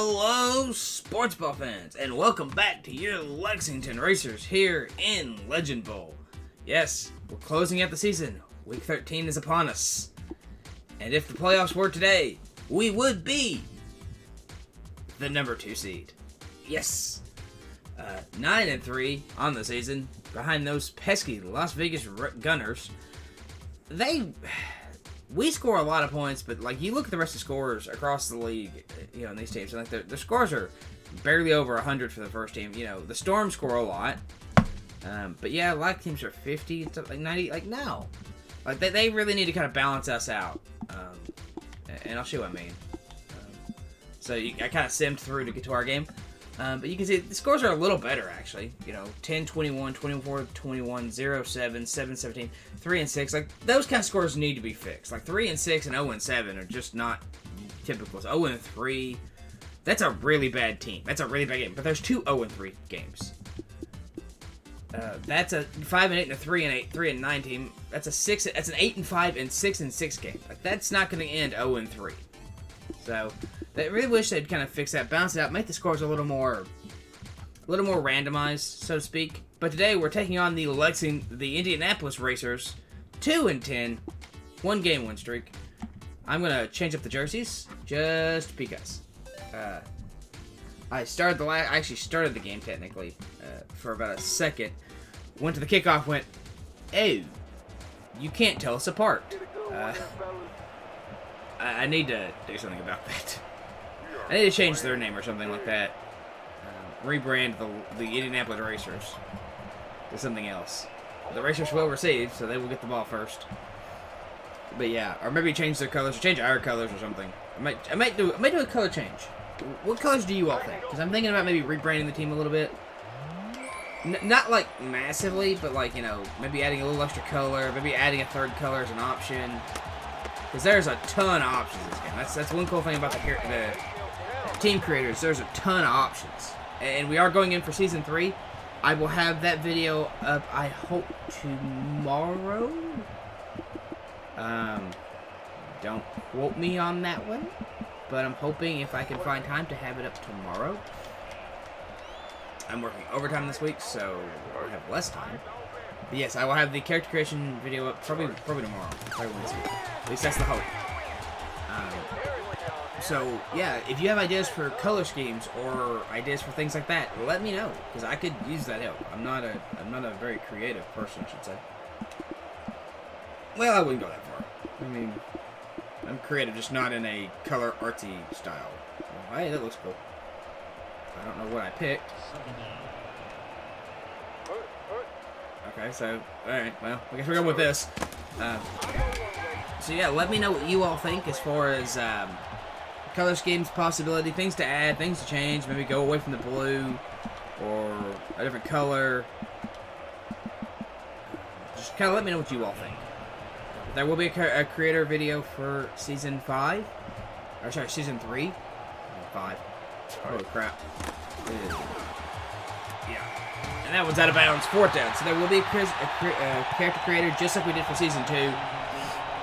Hello, sports ball fans, and welcome back to your Lexington Racers here in Legend Bowl. Yes, we're closing out the season. Week 13 is upon us. And if the playoffs were today, we would be the number 2 seed. Yes. 9-3 on the season, behind those pesky Las Vegas Gunners. We score a lot of points, but like you look at the rest of the scorers across the league, you know, in these teams, and like the scores are barely over 100 for the first team. You know, the Storm score a lot, but yeah, a lot of teams are 50, like 90. Like no, like they really need to kind of balance us out, and I'll show you what I mean. I kind of simmed through to get to our game. But you can see the scores are a little better, actually. You know, 10-21, 24-21, 0-7, 7-17, 3-6. Like, those kind of scores need to be fixed. Like, 3-6 and 0-7 are just not typical. 0-3, that's a really bad team. That's a really bad game. But there's 2 0-3 games. That's a 5-8 and a 3-8, 3-9 team. That's a 6. That's an 8-5 and 6-6 game. Like, that's not going to end 0-3. So I really wish they'd kind of fix that, balance it out, make the scores a little more randomized, so to speak. But today we're taking on the Indianapolis Racers, 2-10, 1 game win streak. I'm gonna change up the jerseys just because. I actually started the game technically for about a second. Went to the kickoff, went, "Oh, you can't tell us apart." I need to do something about that. I need to change their name or something like that. Rebrand the Indianapolis Racers to something else. The Racers will receive, so they will get the ball first. But yeah, or maybe change their colors, or change our colors or something. I might do a color change. What colors do you all think? Because I'm thinking about maybe rebranding the team a little bit. Not like massively, but like, you know, maybe adding a little extra color, maybe adding a third color as an option. Because there's a ton of options in this game. That's one cool thing about the team creators. There's a ton of options. And we are going in for Season 3. I will have that video up, I hope, tomorrow. Don't quote me on that one. But I'm hoping if I can find time to have it up tomorrow. I'm working overtime this week, so I'll have less time. But yes, I will have the character creation video up probably tomorrow. Probably Wednesday. At least that's the hope. So yeah, if you have ideas for color schemes or ideas for things like that, let me know, because I could use that help. I'm not a very creative person, I should say. Well, I wouldn't go that far. I mean, I'm creative, just not in a color artsy style. Well, hey, that looks cool. I don't know what I picked. Okay, so, alright, well, I guess we're going with this. So yeah, let me know what you all think as far as color schemes, possibility, things to add, things to change, maybe go away from the blue, or a different color. Just kind of let me know what you all think. There will be a creator video for Season 5, or sorry, Season 3, 5. Holy crap. Yeah. And that one's out of bounds, 4th down. So there will be a character creator just like we did for Season 2.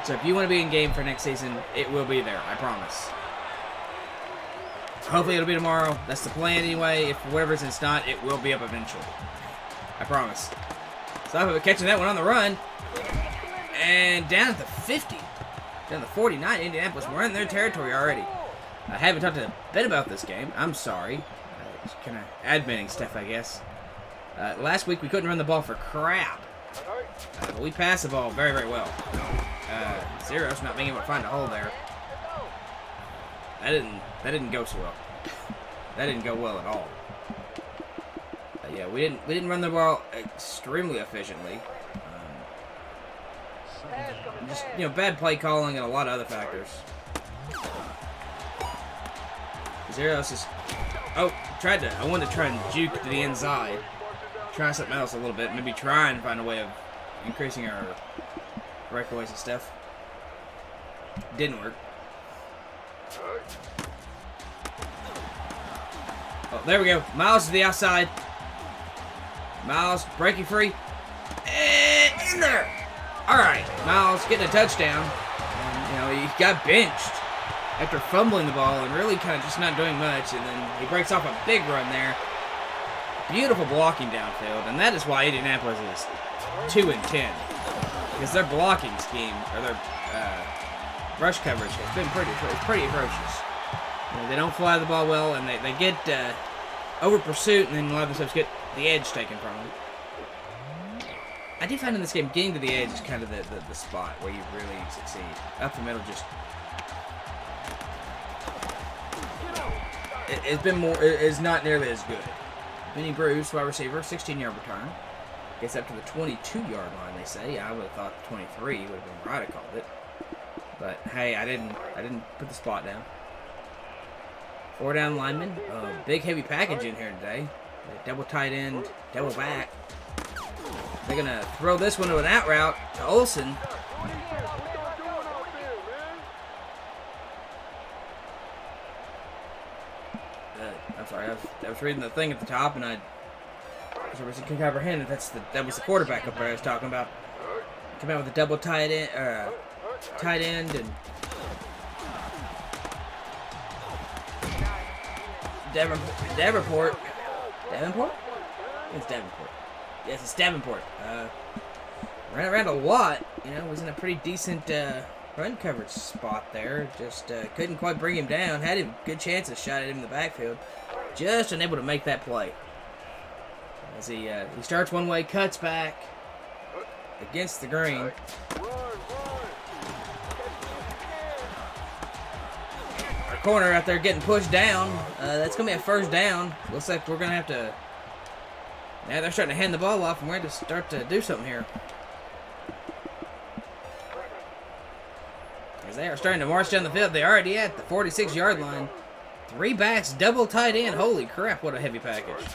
So if you want to be in game for next season, it will be there, I promise. Hopefully it'll be tomorrow. That's the plan anyway. If for whatever reason it's not, it will be up eventually. I promise. So I'm catching that one on the run. And down at the 50. Down to 49, Indianapolis. We're in their territory already. I haven't talked a bit about this game. I'm sorry. It's kind of adminning stuff, I guess. Last week we couldn't run the ball for crap. But we passed the ball very, very well. Zero's not being able to find a hole there. That didn't go so well. That didn't go well at all. Yeah, we didn't run the ball extremely efficiently. Just, you know, bad play calling and a lot of other factors. Zero's just... Oh, I wanted to try and juke to the inside. Try something else a little bit. Maybe try and find a way of increasing our breakaways and stuff. Didn't work. Oh, there we go. Miles to the outside. Miles breaking free. And in there. All right, Miles getting a touchdown. And, you know, he got benched. after fumbling the ball and really kind of just not doing much, and then he breaks off a big run there. Beautiful blocking downfield, and that is why Indianapolis is 2-10, because their blocking scheme, or their rush coverage, has been pretty atrocious. You know, they don't fly the ball well, and they get over pursuit, and then a lot of themselves get the edge taken from them. I do find in this game, getting to the edge is kind of the spot where you really succeed. Up the middle, just it's not nearly as good. Benny Bruce, wide receiver, 16-yard return. Gets up to the 22-yard line, they say. I would have thought 23 would have been right. I called it. But hey, I didn't put the spot down. 4 down linemen. Big heavy package in here today. Double tight end, double back. They're gonna throw this one to an out route to Olsen. I'm sorry, I was reading the thing at the top, and I couldn't comprehend that that was the quarterback up there I was talking about. Come out with a double tight end, and Davenport. It's Davenport. Yes, it's Davenport. Ran around a lot. You know, was in a pretty decent run coverage spot there. Just couldn't quite bring him down. Had a good chance of shot at him in the backfield. Just unable to make that play. As he starts one way, cuts back against the green. Our corner out there getting pushed down. That's going to be a first down. Looks like we're going to have to... Now they're starting to hand the ball off, and we're going to start to do something here. As they are starting to march down the field. They're already at the 46-yard line. 3 backs, double tight end. Holy crap, what a heavy package.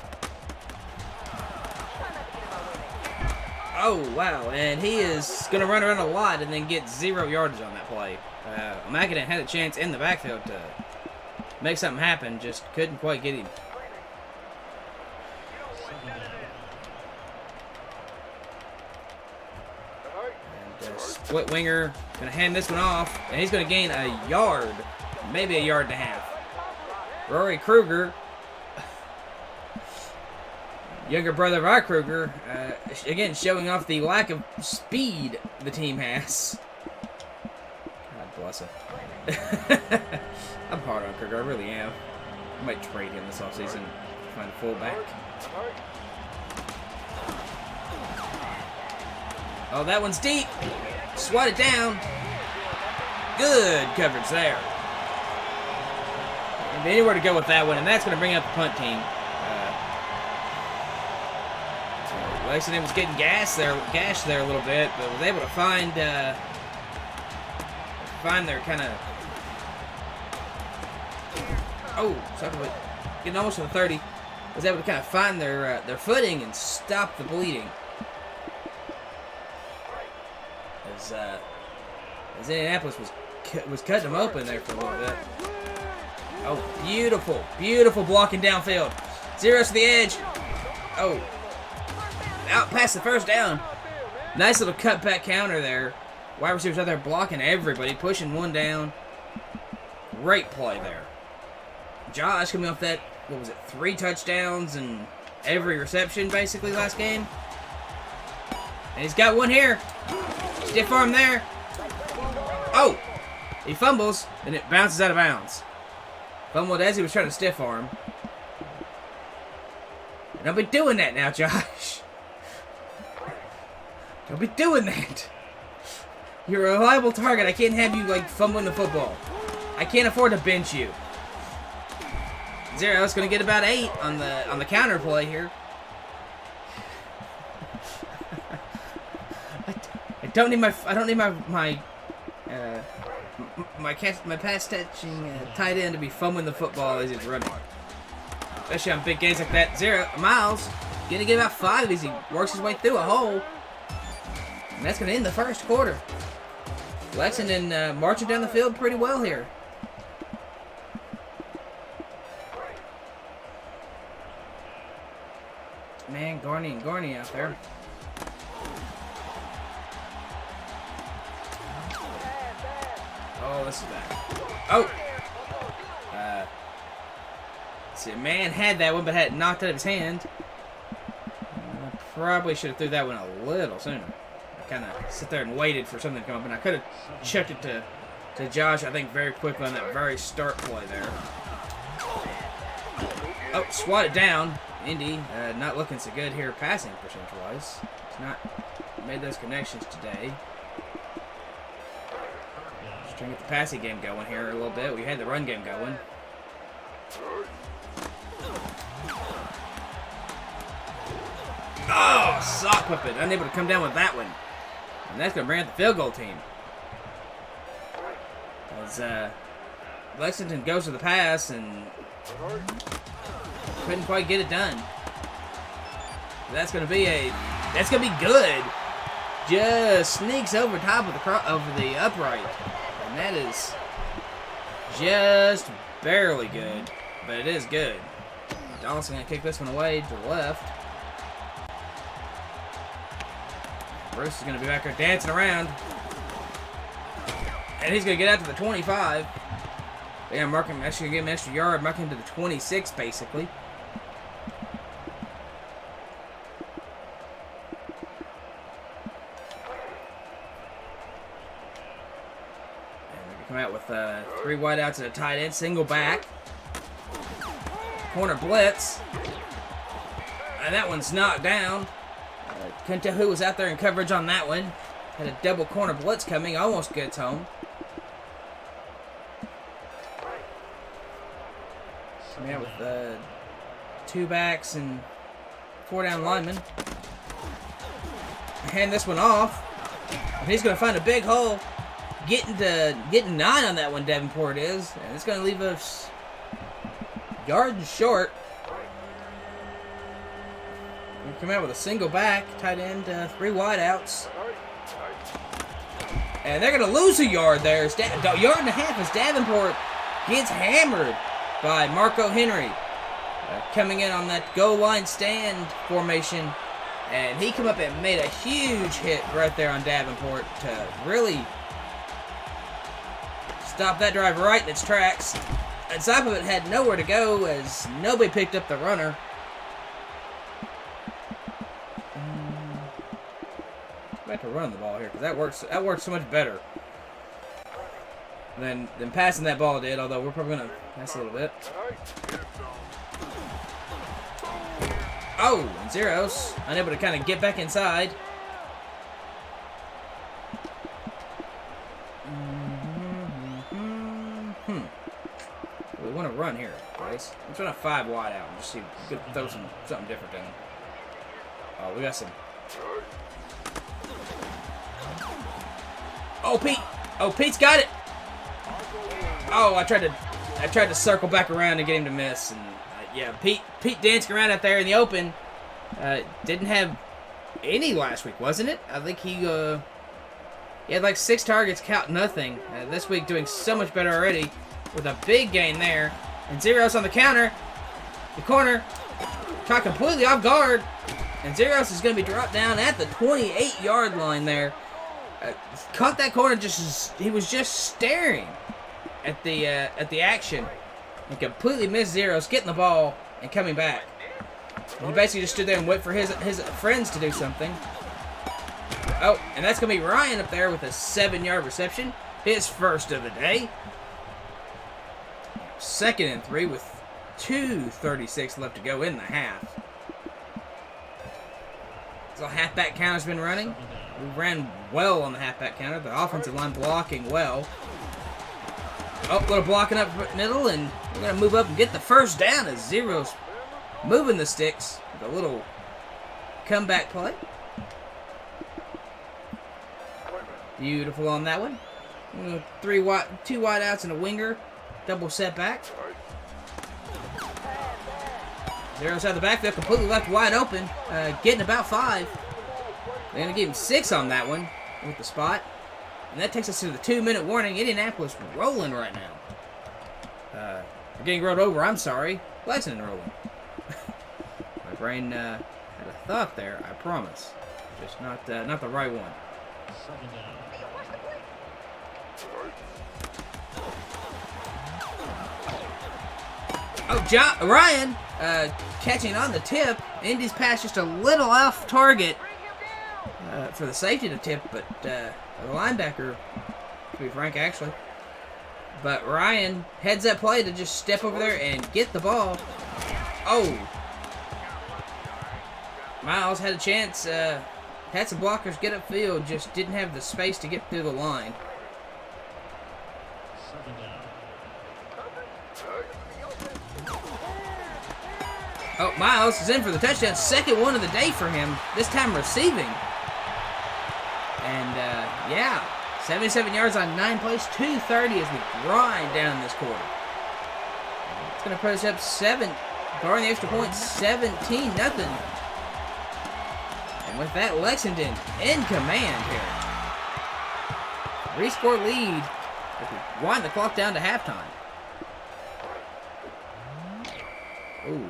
Oh, wow. And he is going to run around a lot and then get 0 yardage on that play. Macadam had a chance in the backfield to make something happen. Just couldn't quite get him. And split winger. Going to hand this one off. And he's going to gain a yard. Maybe a yard and a half. Rory Kruger, younger brother of our Kruger, again showing off the lack of speed the team has. God bless him. I'm hard on Kruger, I really am. I might trade him this offseason, find a fullback. Oh, that one's deep. Swat it down. Good coverage there. Anywhere to go with that one, and that's going to bring up the punt team. Lexington was getting gashed there a little bit, but was able to find their kind of getting almost to the 30. Was able to kind of find their footing and stop the bleeding. As Indianapolis was cutting them open there for a little bit. Oh, beautiful, beautiful blocking downfield. Zeros to the edge. Oh, out past the first down. Nice little cutback counter there. Wide receivers out there blocking everybody, pushing one down. Great play there. Josh coming off that, 3 touchdowns and every reception basically last game. And he's got one here. Stiff arm there. Oh, he fumbles, and it bounces out of bounds. Fumbled as he was trying to stiff arm. Don't be doing that now, Josh. Don't be doing that. You're a reliable target. I can't have you, fumbling the football. I can't afford to bench you. Zero's going to get about 8 on the counter play here. I don't need my pass catching tight end to be fumbling the football as he's running. Especially on big gains like that. Miles gonna get about 5 as he works his way through a hole. And that's gonna end the first quarter. Lexington marching down the field pretty well here. Man, Garney out there. Oh, Oh, this is bad. Oh! See, a man had that one, but had it knocked out of his hand. I probably should have threw that one a little sooner. I kind of sit there and waited for something to come up, and I could have chucked it to Josh, I think, very quickly on that very start play there. Oh, swat it down. Indy, not looking so good here passing percentage-wise. He's not made those connections today. Just trying to get the passing game going here a little bit. We had the run game going. Oh, sock puppet. Unable to come down with that one. And that's going to bring out the field goal team. As Lexington goes to the pass and couldn't quite get it done. That's going to be good. Just sneaks over top of the upright. And that is just barely good. But it is good. Donaldson going to kick this one away to the left. Bruce is going to be back there dancing around. And he's going to get out to the 25. Yeah, mark him. Actually, give him an extra yard. Mark him to the 26, basically. And we can come out with 3 wideouts and a tight end. Single back. Corner blitz. And that one's knocked down. Couldn't tell who was out there in coverage on that one. Had a double corner blitz coming. Almost gets home. So yeah, with 2 backs and 4 down linemen. Hand this one off. And he's going to find a big hole. Getting 9 on that one, Davenport is. And it's going to leave us yards short. We come out with a single back, tight end, 3 wideouts. And they're going to lose a yard there. A yard and a half as Davenport gets hammered by Marco Henry. Coming in on that goal line stand formation. And he come up and made a huge hit right there on Davenport to really stop that drive right in its tracks. And Zopov had nowhere to go as nobody picked up the runner. Back to run the ball here because that works so much better than passing that ball did. Although we're probably gonna pass a little bit. Oh, and Zeros unable to kind of get back inside. We want to run here, guys. I'm trying a 5 wide out and just see if we could throw something different in. Oh, we got some. Oh, Pete! Oh, Pete's got it! Oh, I tried to circle back around and get him to miss, and yeah, Pete dancing around out there in the open. Didn't have any last week, wasn't it? I think he had like 6 targets, count nothing. This week doing so much better already with a big gain there. And Zeros on the counter, the corner, caught completely off guard, and Zeros is going to be dropped down at the 28-yard line there. Caught that corner he was just staring at the action and completely missed Zeros getting the ball and coming back. And he basically just stood there and waited for his friends to do something. Oh, and that's going to be Ryan up there with a 7-yard reception. His first of the day. 2nd and 3 with 2:36 left to go in the half. So halfback counter's been running. We ran well on the halfback counter. The offensive line blocking well. Oh, a little blocking up middle, and we're going to move up and get the first down as Zeros moving the sticks with a little comeback play. Beautiful on that one. 2 wide outs and a winger. Double setback. Zeros out of the backfield, completely left wide open. Getting about 5. They're going to give him 6 on that one with the spot. And that takes us to the 2-minute warning. Indianapolis rolling right now. We're getting rolled over, I'm sorry. Lexington rolling. My brain had a thought there, I promise. Just not the right one. Oh, Ryan catching on the tip. Indy's pass just a little off target for the safety to tip, but the linebacker, to be frank, actually. But Ryan heads that play to just step over there and get the ball. Oh. Miles had a chance, had some blockers get upfield, just didn't have the space to get through the line. Oh, Miles is in for the touchdown. Second one of the day for him, this time receiving. And, yeah, 77 yards on 9 plays, 230 as we grind down this quarter. It's going to put us up 7, barring the extra point, 17-0. And with that, Lexington in command here. 3-score lead as we wind the clock down to halftime. Ooh.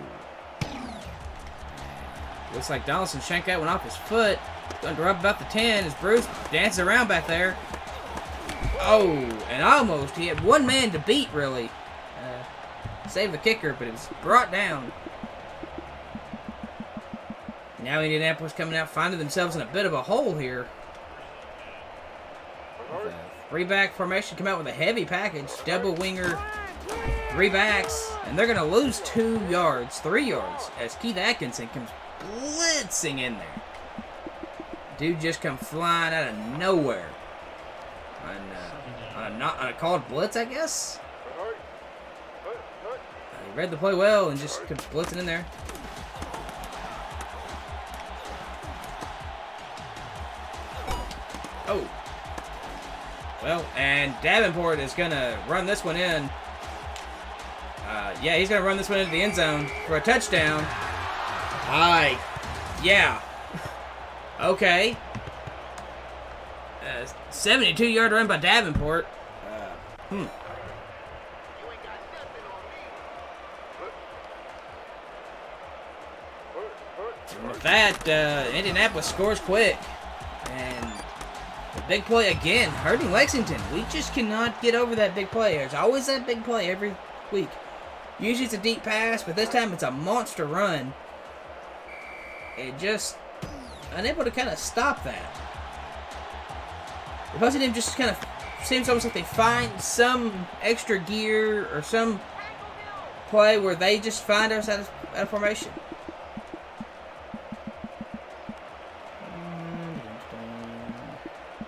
Looks like Donaldson shanked that one off his foot. Going to rub about the 10 as Bruce dances around back there. Oh, and almost. He had one man to beat, really. Save the kicker, but it was brought down. Now Indianapolis coming out, finding themselves in a bit of a hole here. Three-back formation come out with a heavy package. Double winger, 3 backs. And they're going to lose 3 yards, as Keith Atkinson comes blitzing in there. Dude just come flying out of nowhere. On a called blitz, I guess? He read the play well and just comes blitzing in there. Oh. Well, and Davenport is going to run this one in. Yeah, he's going to run this one into the end zone for a touchdown. Yeah. Okay. 72-yard run by Davenport. And with that, Indianapolis scores quick. And the big play again, hurting Lexington. We just cannot get over that big play. There's always that big play every week. Usually it's a deep pass, but this time it's a monster run. It just unable to kind of stop that. The opposing team just kind of seems almost like they find some extra gear or some play where they just find us out of formation. I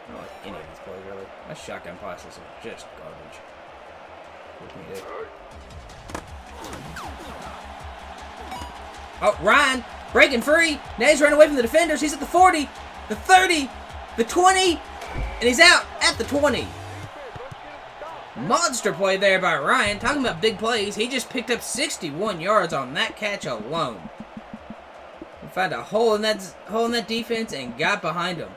don't like any of these plays, really. My shotgun passes are just garbage. What can you do? Oh, Ryan breaking free. Now he's running away from the defenders. He's at the 40, the 30, the 20, and he's out at the 20. Monster play there by Ryan. Talking about big plays, he just picked up 61 yards on that catch alone. He found a hole in that defense and got behind him.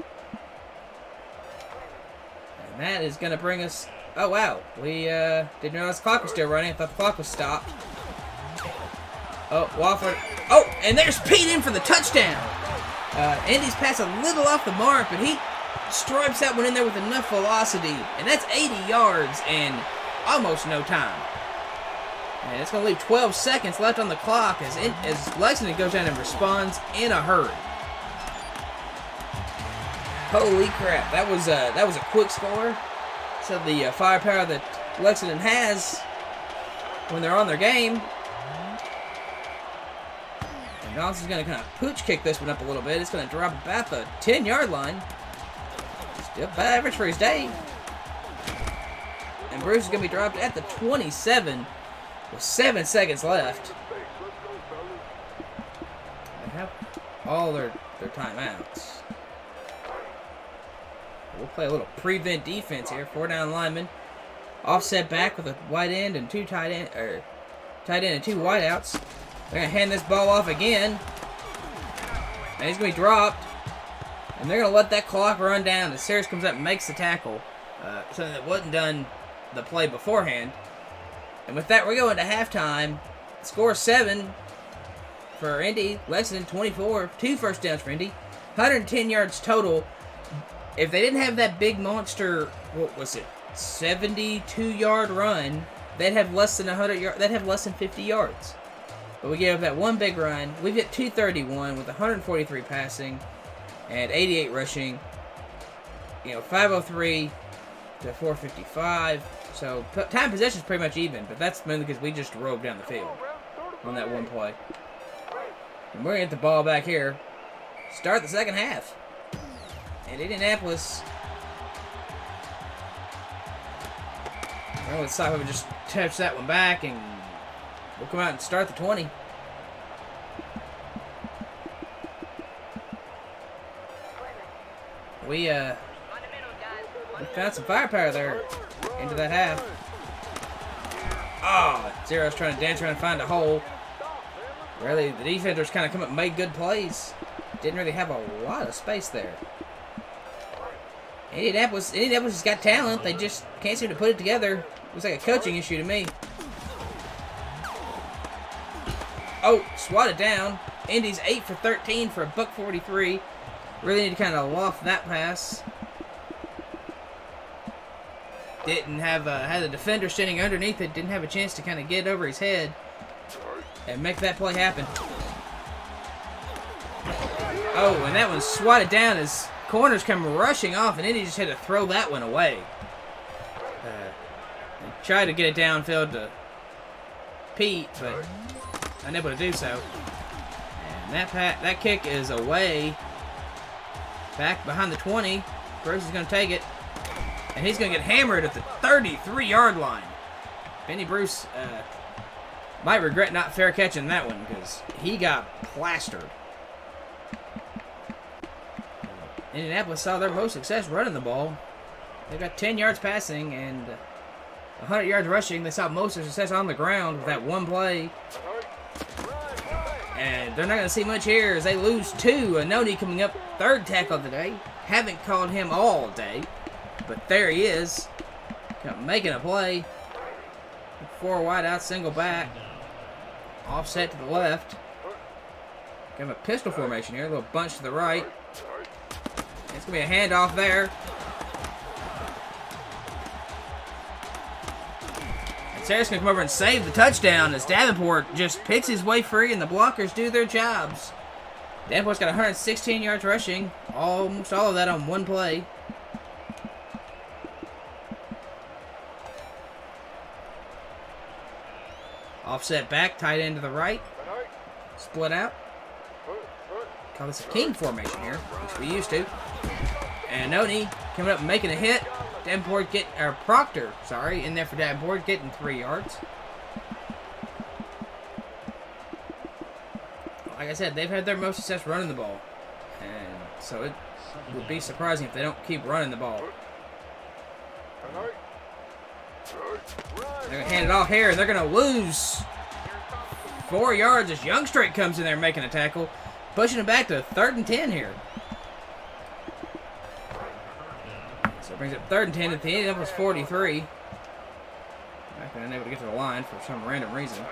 And that is going to bring us... Oh, wow. We didn't realize the clock was still running. I thought the clock was stopped. Oh, Wofford. Oh, and there's Pete in for the touchdown. Andy's pass a little off the mark, but he stripes that one in there with enough velocity. And that's 80 yards in almost no time. And it's going to leave 12 seconds left on the clock as Lexington goes down and responds in a hurry. Holy crap. That was a quick score. So the firepower that Lexington has when they're on their game. And Johnson's going to kind of pooch kick this one up a little bit. It's going to drop about the 10-yard line. Still about average for his day. And Bruce is going to be dropped at the 27 with 7 seconds left. They have all their timeouts. We'll play a little prevent defense here. 4 down linemen. Offset back with a wide end and 2 tight end and 2 wideouts. They're going to hand this ball off again. And he's going to be dropped. And they're going to let that clock run down as Sears comes up and makes the tackle. Something that wasn't done the play beforehand. And with that, we're going to halftime. Score 7 for Indy. Lexington 24. 2 first downs for Indy. 110 yards total. If they didn't have that big monster, what was it, 72-yard run they'd have less than 100 yards. They'd have less than 50 yards. But we gave up that one big run. We've hit 231 with 143 passing and 88 rushing. 503 to 455. So time possession is pretty much even, but that's mainly because we just drove down the field on that one play. And we're going to get the ball back here. Start the second half. And Indianapolis. Well, let's see if we just touch that one back and we'll come out and start the 20. We found some firepower there into that half. Oh, Zero's trying to dance around and find a hole. Really, the defenders kind of come up and made good plays. Didn't really have a lot of space there. Indianapolis has got talent. They just can't seem to put it together. Looks like a coaching issue to me. Oh, swatted down. Indy's 8 for 13 for a $143. Really need to kind of loft that pass. Didn't have had a defender standing underneath it. Didn't have a chance to kind of get over his head and make that play happen. Oh, and that one swatted down as corners come rushing off, and Indy just had to throw that one away. Tried to get it downfield to Pete, but unable to do so. And that kick is away. Back behind the 20. Bruce is going to take it. And he's going to get hammered at the 33-yard line. Benny Bruce might regret not fair catching that one because he got plastered. Indianapolis saw their most success running the ball. They got 10 yards passing and 100 yards rushing. They saw most of their success on the ground with that one play. And they're not going to see much here as they lose 2. Anoni coming up, third tackle of the day. Haven't called him all day, but there he is. Making a play. 4 wide out, single back. Offset to the left. Kind of a pistol formation here, a little bunch to the right. It's going to be a handoff there. And Sarah's going to come over and save the touchdown as Davenport just picks his way free and the blockers do their jobs. Davenport's got 116 yards rushing. Almost all of that on one play. Offset back, tight end to the right. Split out. Call this a king formation here, which we used to. And Noni coming up and making a hit. Proctor, in there for Davenport, getting 3 yards. Like I said, they've had their most success running the ball. And so it would be surprising if they don't keep running the ball. They're going to hand it off here, and they're going to lose 4 yards as Youngstrait comes in there making a tackle. Pushing it back to 3rd and 10 here. So it brings up 3rd and 10 at the end. That was 43. Back then, unable to get to the line for some random reason.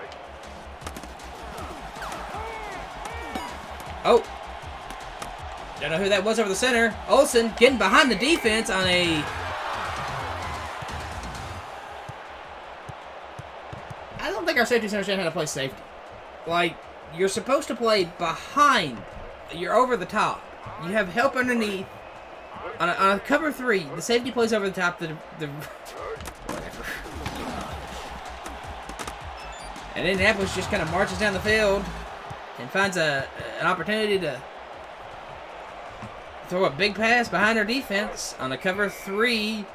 Oh. Don't know who that was over the center. Olsen getting behind the defense on a... I don't think our safeties understand how to play safety. Like, you're supposed to play behind. You're over the top. You have help underneath. On a cover 3, the safety plays over the top. Whatever. And Indianapolis just kind of marches down the field and finds an opportunity to throw a big pass behind our defense on a cover 3.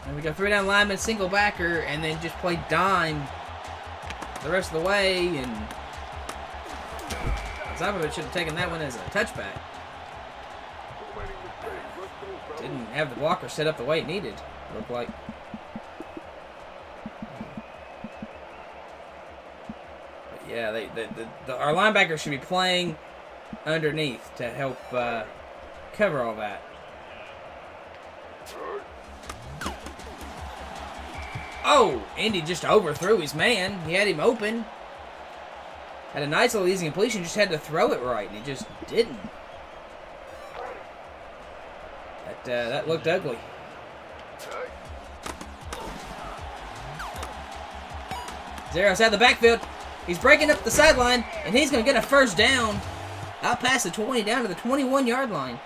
And we go 3 down lineman, single backer, and then just play dime the rest of the way. And Zapovich should have taken that one as a touchback. Didn't have the blocker set up the way it needed, looked like. But yeah, our linebackers should be playing underneath to help cover all that. Oh, Indy just overthrew his man. He had him open. Had a nice little easy completion, just had to throw it right, and he just didn't. That looked ugly. Zeros out of the backfield. He's breaking up the sideline, and he's going to get a first down. Out past the 20, down to the 21-yard line.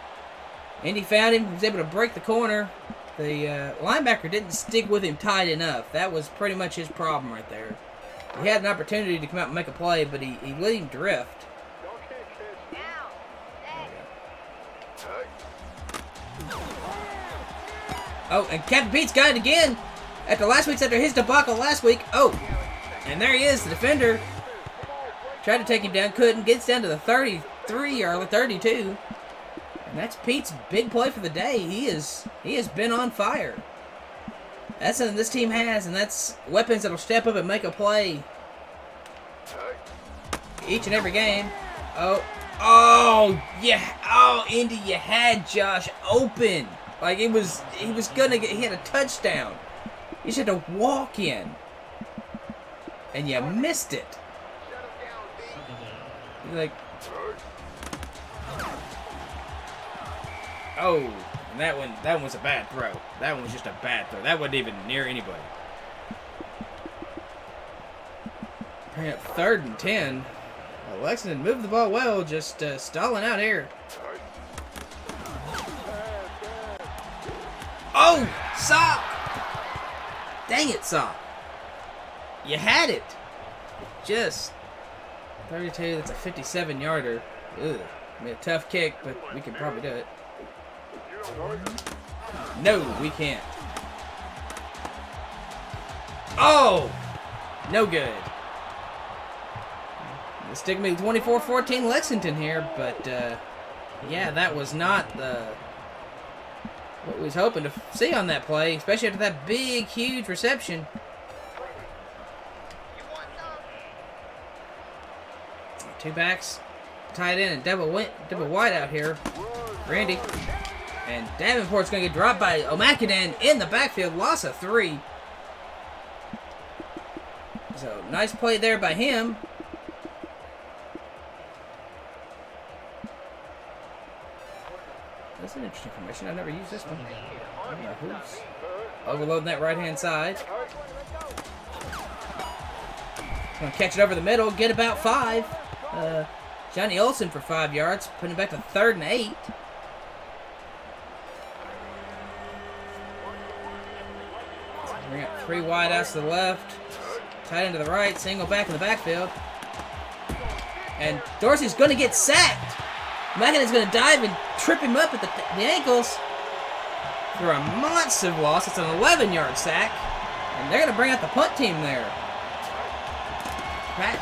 Indy found him. He was able to break the corner. The linebacker didn't stick with him tight enough. That was pretty much his problem right there. He had an opportunity to come out and make a play, but he let him drift. Oh, and Captain Pete's got it again. After his debacle last week. Oh, and there he is, the defender. Tried to take him down, couldn't. Gets down to the 33 or the 32. And that's Pete's big play for the day. He has been on fire. That's something this team has, and that's weapons that'll step up and make a play each and every game. Oh, yeah. Oh, Indy, you had Josh open. Like, he had a touchdown. You should have walk in. And you missed it. You're like, oh, and that one was a bad throw. That one was just a bad throw. That wasn't even near anybody. Bring up 3rd and 10. Lexington moved the ball well, just stalling out here. Oh, Sock! Dang it, Sock. You had it. Just 32, that's a 57-yarder. Ugh. I mean, a tough kick, but we can probably do it. No, we can't. Oh! No good. It's sticking me 24-14 Lexington here, but yeah, that was not what we was hoping to see on that play, especially after that big, huge reception. Two backs, tight end, and double wide out here. Randy. And Davenport's going to get dropped by O'Makidan in the backfield. Loss of 3. So, nice play there by him. That's an interesting formation. I've never used this one. I don't know who's overloading that right-hand side. Going to catch it over the middle. Get about 5. Johnny Olsen for 5 yards. Putting it back to 3rd and 8. Bring up 3 wide outs to the left. Tight end to the right. Single back in the backfield. And Dorsey's going to get sacked. Mackinnon's going to dive and trip him up at the ankles for a monster loss. It's an 11-yard sack. And they're going to bring out the punt team there.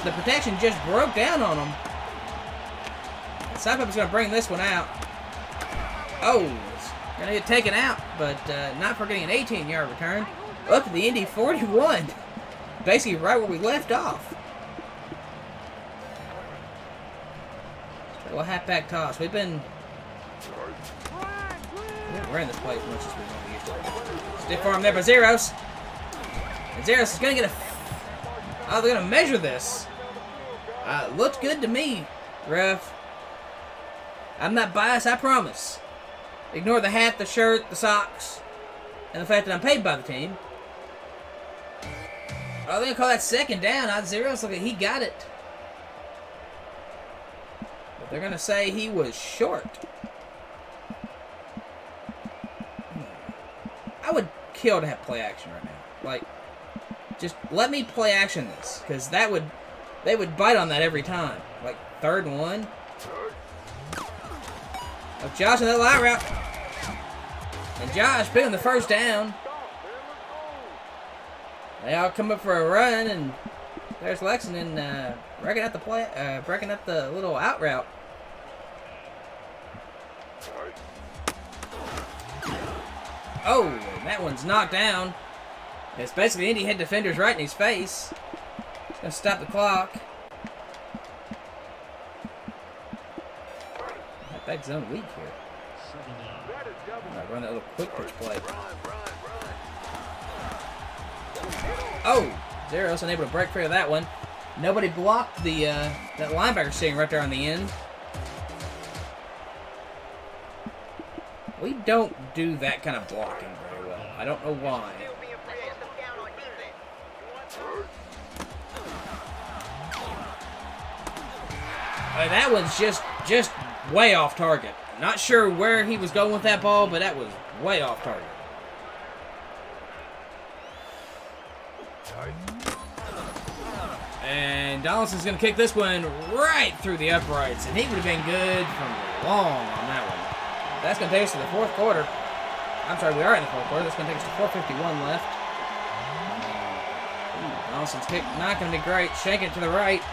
The protection just broke down on them. Cypup's going to bring this one out. Oh, it's going to get taken out, but not for getting an 18-yard return. Up to the Indy 41. Basically right where we left off. A halfback toss. We haven't ran this play as much as we want to use to. Stiff arm there by Zeros. And Zeros is going to get a... Oh, they're going to measure this. Looked good to me, ref. I'm not biased, I promise. Ignore the hat, the shirt, the socks, and the fact that I'm paid by the team. Oh, they're going to call that 2nd down. Zeros, look, he got it. They're going to say he was short. I would kill to have play action right now. Like, just let me play action this. Because they would bite on that every time. Like, 3rd and 1. Oh, Josh in that line route. And Josh picking the first down. They all come up for a run. And there's Lexington breaking up the little out route. Oh, and that one's knocked down. It's basically Indy had defenders right in his face. It's going to stop the clock. That back zone weak here. Might run that little quick pitch play. Oh, Zeros unable to break free of that one. Nobody blocked the that linebacker sitting right there on the end. We don't do that kind of blocking very well. I don't know why. That one's just way off target. Not sure where he was going with that ball, but that was way off target. And Donaldson's going to kick this one right through the uprights, and he would have been good from long on that one. That's going to take us to the fourth quarter. I'm sorry, we are in the fourth quarter. That's going to take us to 4:51 left. Donaldson's kick not going to be great. Shank it to the right.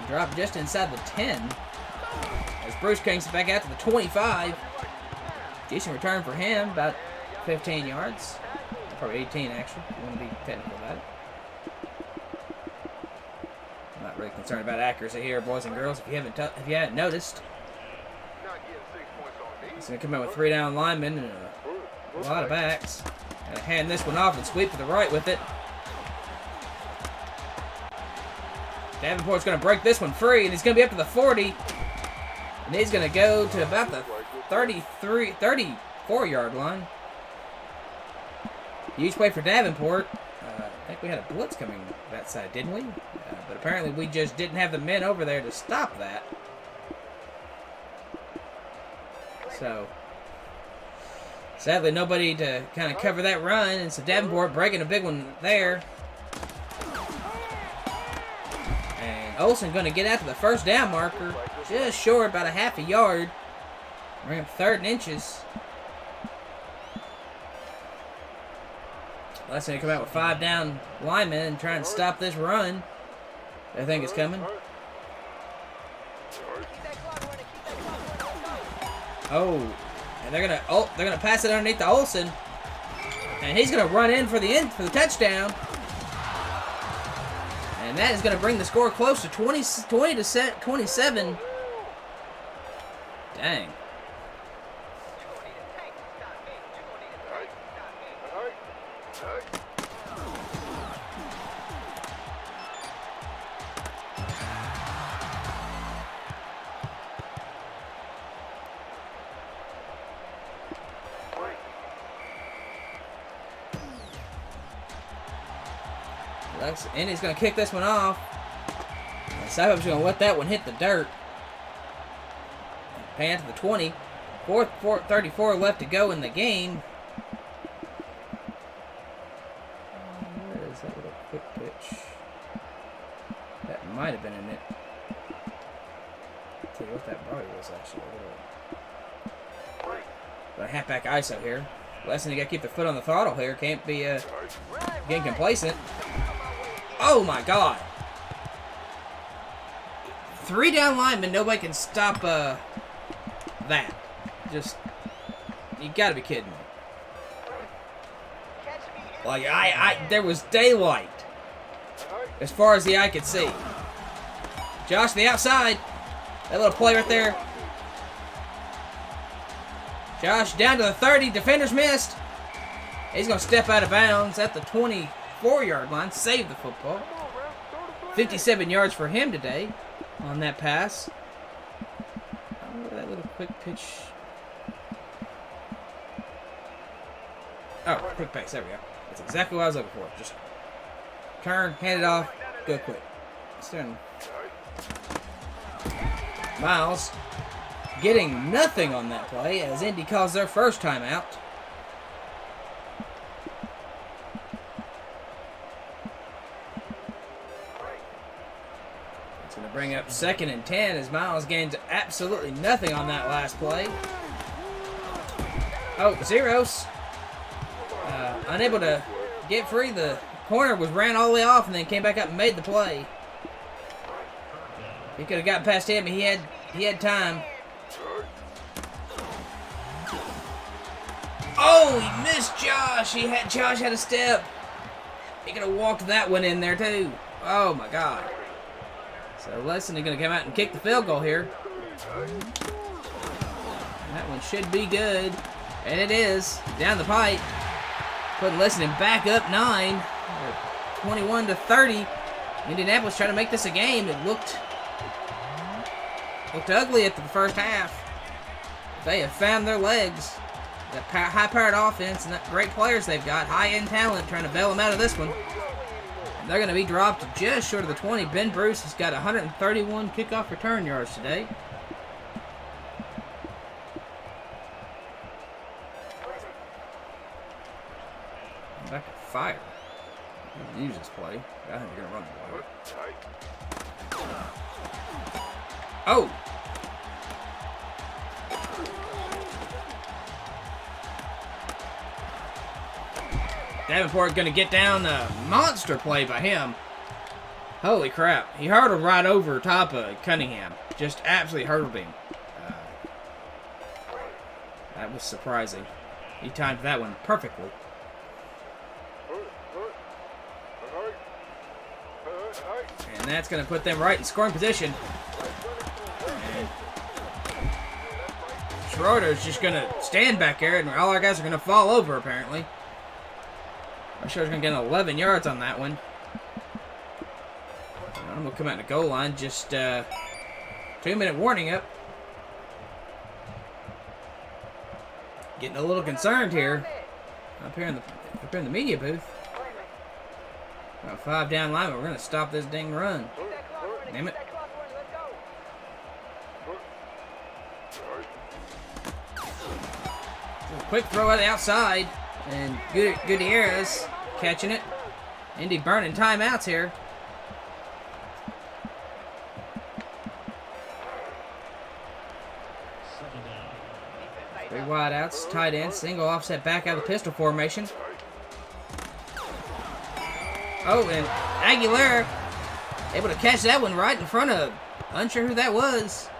Drop just inside the 10. As Bruce kicks it back out to the 25. Decent return for him, about 15 yards. Probably 18, actually, if you want to be technical about it. I'm not really concerned about accuracy here, boys and girls, if you hadn't noticed. He's going to come out with 3 down linemen and a lot of backs. Going to hand this one off and sweep to the right with it. Davenport's going to break this one free, and he's going to be up to the 40. And he's going to go to about the 34-yard line. Huge play for Davenport. I think we had a blitz coming that side, didn't we? But apparently we just didn't have the men over there to stop that. So, sadly, nobody to kind of cover that run. And so Davenport breaking a big one there. Olsen going to get out to the first down marker, just short, about a half a yard. Bring up 3rd and inches. Let's say come out with 5 down linemen and try and stop this run. I think it's coming. Oh, and they're gonna pass it underneath to Olsen, and he's gonna run in for the touchdown. And that is going to bring the score close to 20 to 27. Dang. And he's going to kick this one off. Cyber's going to let that one hit the dirt. Pan to the 20. 4:34 left to go in the game. Where is that little quick pitch? That might have been in it. I'll tell you what that probably was actually. But a halfback ISO here. Lesson, you got to keep the foot on the throttle here. Can't be getting complacent. Oh my God! 3 down linemen, nobody can stop that. Just, you gotta be kidding me. Like, there was daylight as far as the eye could see. Josh, the outside. That little play right there. Josh down to the 30. Defenders missed. He's gonna step out of bounds at the 24-yard line. Save the football. 57 yards for him today on that pass. Oh, that little quick pitch. Oh, quick pass. There we go. That's exactly what I was looking for. Just turn, hand it off, go quick. Miles getting nothing on that play as Indy calls their first timeout. It's going to bring up 2nd and 10 as Miles gains absolutely nothing on that last play. Oh, Zeros. Unable to get free. The corner ran all the way off and then came back up and made the play. He could have gotten past him, but he had time. Oh, he missed Josh. Josh had a step. He could have walked that one in there too. Oh my God. So Lesson is going to come out and kick the field goal here. And that one should be good. And it is. Down the pipe. Putting Lesson back up 9. 21-30. Indianapolis trying to make this a game. It looked ugly at the first half. They have found their legs. That high-powered offense and that great players they've got. High-end talent trying to bail them out of this one. And they're going to be dropped just short of the 20. Ben Bruce has got 131 kickoff return yards today. Back to fire. Use this play. I think they're going to run the ball. Oh! Davenport going to get down a monster play by him. Holy crap. He hurdled right over top of Cunningham. Just absolutely hurdled him. That was surprising. He timed that one perfectly. And that's going to put them right in scoring position. And Schroeder's just going to stand back there, and all our guys are going to fall over, apparently. I'm sure he's going to get 11 yards on that one. I'm going to come out in the goal line. Just 2-minute warning up. Getting a little concerned here. Up here in the media booth. About 5 down line, but we're going to stop this dang run. Damn it. Quick throw out of the outside. And Gutierrez catching it. Indy burning timeouts here. 3 wide outs, tight end, single offset back out of the pistol formation. Oh, and Aguilera able to catch that one right in front of, unsure who that was.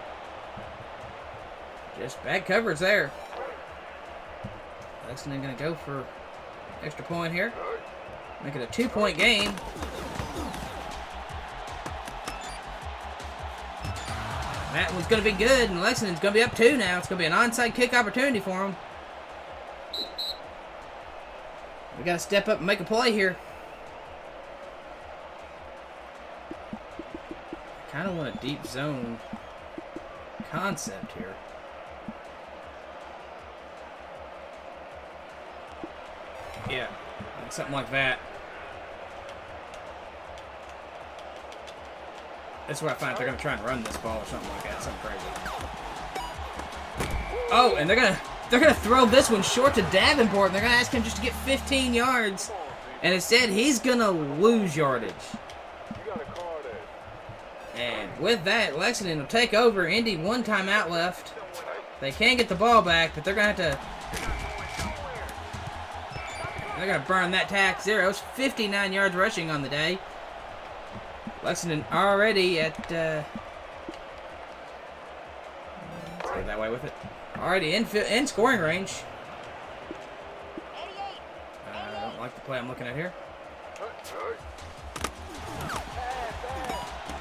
Just bad coverage there. Lexington going to go for extra point here. Make it a 2-point game. That one's going to be good, and Lexington's going to be up 2 now. It's going to be an onside kick opportunity for them. We got to step up and make a play here. Kind of want a deep zone concept here. Yeah, something like that. That's where I find if they're going to try and run this ball or something like that. Something crazy. Oh, and they're gonna throw this one short to Davenport, and they're going to ask him just to get 15 yards. And instead, he's going to lose yardage. And with that, Lexington will take over. Indy 1 timeout left. They can get the ball back, but they're going to have to... They're going to burn that tack. Zeros. 59 yards rushing on the day. Lexington already at... let's go that way with it. Already in scoring range. I don't like the play I'm looking at here.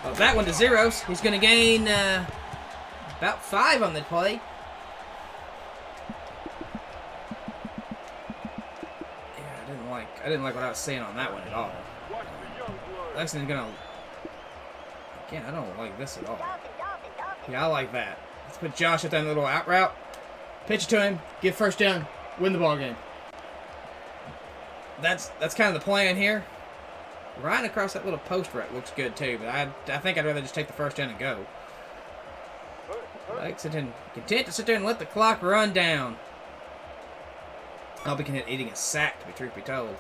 Oh, that one to Zeros. He's going to gain about 5 on the play. Yeah, I didn't like what I was saying on that one at all. Lexington's going to... Again, I don't like this at all. Yeah, I like that. Let's put Josh at that little out route. Pitch it to him. Get first down. Win the ball game. That's kind of the plan here. Right across that little post route looks good too, but I think I'd rather just take the first down and go. Lexington content to sit there and let the clock run down. I'll be content eating a sack, to be truth be told.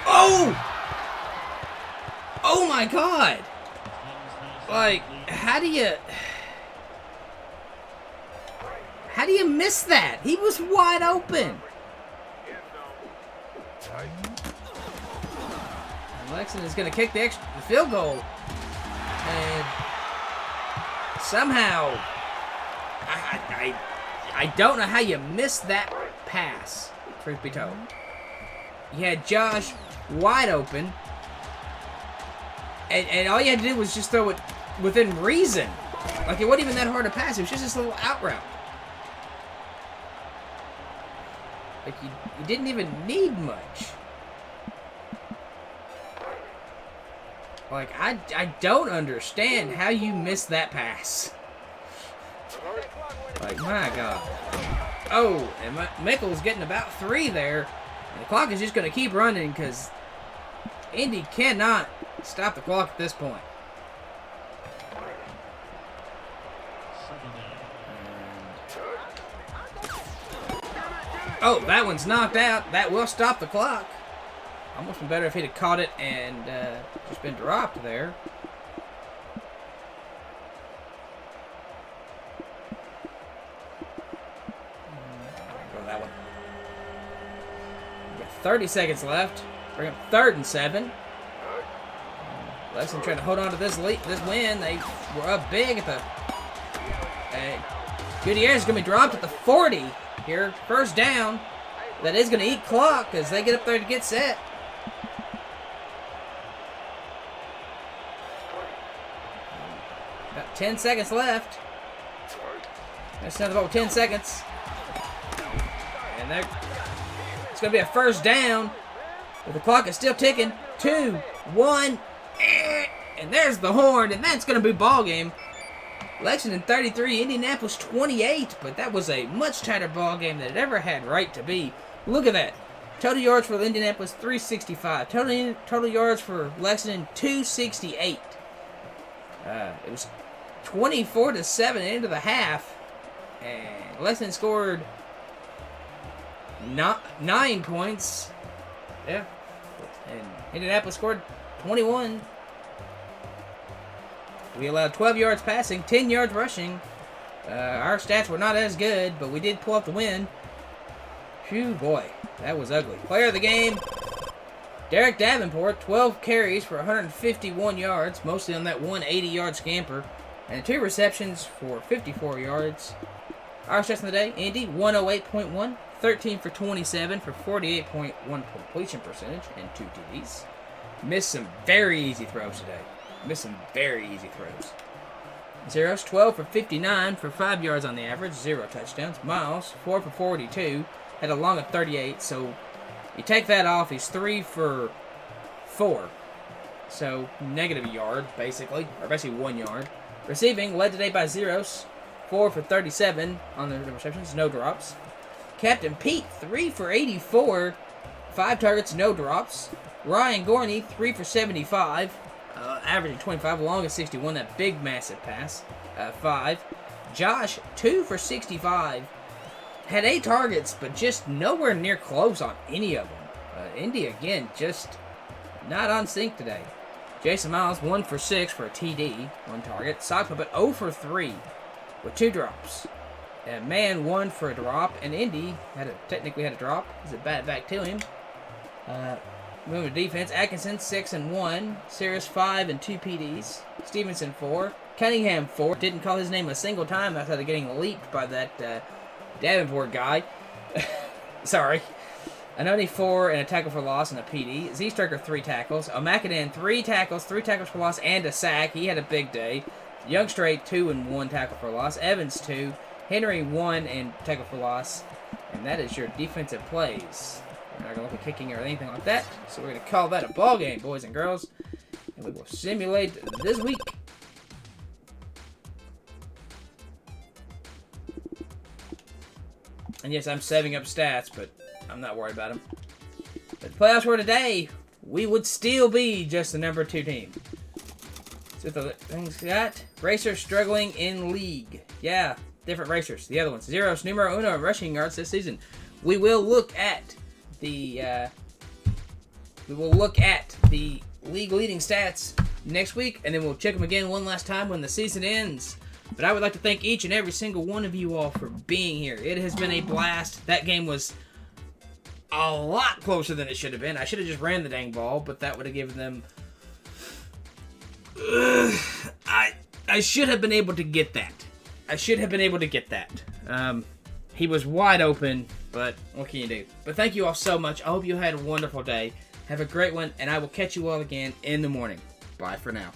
Oh! Oh my God! Like, how do you miss that? He was wide open. And Lexington is going to kick the field goal. And somehow, I don't know how you missed that pass, truth be told. You had Josh wide open. And all you had to do was just throw it within reason. Like, it wasn't even that hard to pass. It was just this little out route. Like, you didn't even need much. Like, I don't understand how you missed that pass. Like, my God. Oh, and Mickle's getting about 3 there. And the clock is just going to keep running because Indy cannot stop the clock at this point. Oh, that one's knocked out. That will stop the clock. Almost been better if he'd have caught it and just been dropped there. Go that one. We've got 30 seconds left. Bring up 3rd and 7. Lexington trying to hold on to this win. They were up big at the... Gutierrez is going to be dropped at the 40 here. 1st down. That is going to eat clock as they get up there to get set. About 10 seconds left. That's another about 10 seconds. And it's going to be a 1st down. But the clock is still ticking. 2, 1. And there's the horn. And that's going to be ball game. Lexington 33, Indianapolis 28, but that was a much tighter ball game than it ever had right to be. Look at that. Total yards for Indianapolis, 365. Total yards for Lexington, 268. It was 24-7 into the half, and Lexington scored 9 points. Yeah. And Indianapolis scored 21. We allowed 12 yards passing, 10 yards rushing. Our stats were not as good, but we did pull up the win. Phew, boy, that was ugly. Player of the game, Derek Davenport, 12 carries for 151 yards, mostly on that 180-yard scamper, and 2 receptions for 54 yards. Our stats of the day, Indy, 108.1, 13 for 27 for 48.1 completion percentage, and 2 TDs. Missed some very easy throws today. Missed some very easy throws. Zeros, 12 for 59 for 5 yards on the average, 0 touchdowns. Miles, 4 for 42, had a long of 38, so you take that off, he's 3 for 4. So, negative a yard, basically, or basically 1 yard. Receiving, led today by Zeros, 4 for 37 on the receptions, no drops. Captain Pete, 3 for 84, 5 targets, no drops. Ryan Gorney, 3 for 75. Averaging 25, long as 61, that big, massive pass. 5. Josh, 2 for 65. Had 8 targets, but just nowhere near close on any of them. Indy, again, just not on sync today. Jason Miles, 1 for 6 for a TD, 1 target. Sock Puppet, 0 for 3 with 2 drops. Man, 1 for a drop, and Indy technically had a drop. Is it back to him? Moving to defense, Atkinson 6 and 1, Sirius 5 and 2 PDs, Stevenson 4, Cunningham 4. Didn't call his name a single time outside of getting leaped by that Davenport guy. Sorry. Anoni 4 and a tackle for loss and a PD. Z-Striker 3 tackles. O'Macadam 3 tackles for loss and a sack. He had a big day. Youngstray 2 and 1 tackle for loss. Evans 2. Henry 1 and tackle for loss. And that is your defensive plays. We're not going to look at kicking or anything like that. So we're going to call that a ball game, boys and girls. And we will simulate this week. And yes, I'm saving up stats, but I'm not worried about them. If the playoffs were today, we would still be just the number 2 team. So the things got. Racers struggling in league. Yeah, different racers. The other ones. Zeros, numero uno rushing yards this season. We will look at the league leading stats next week, and then we'll check them again one last time when the season ends. But I would like to thank each and every single one of you all for being here. It has been a blast. That game was a lot closer than it should have been. I should have just ran the dang ball, but that would have given them... I should have been able to get that. He was wide open, but what can you do? But thank you all so much. I hope you had a wonderful day. Have a great one, and I will catch you all again in the morning. Bye for now.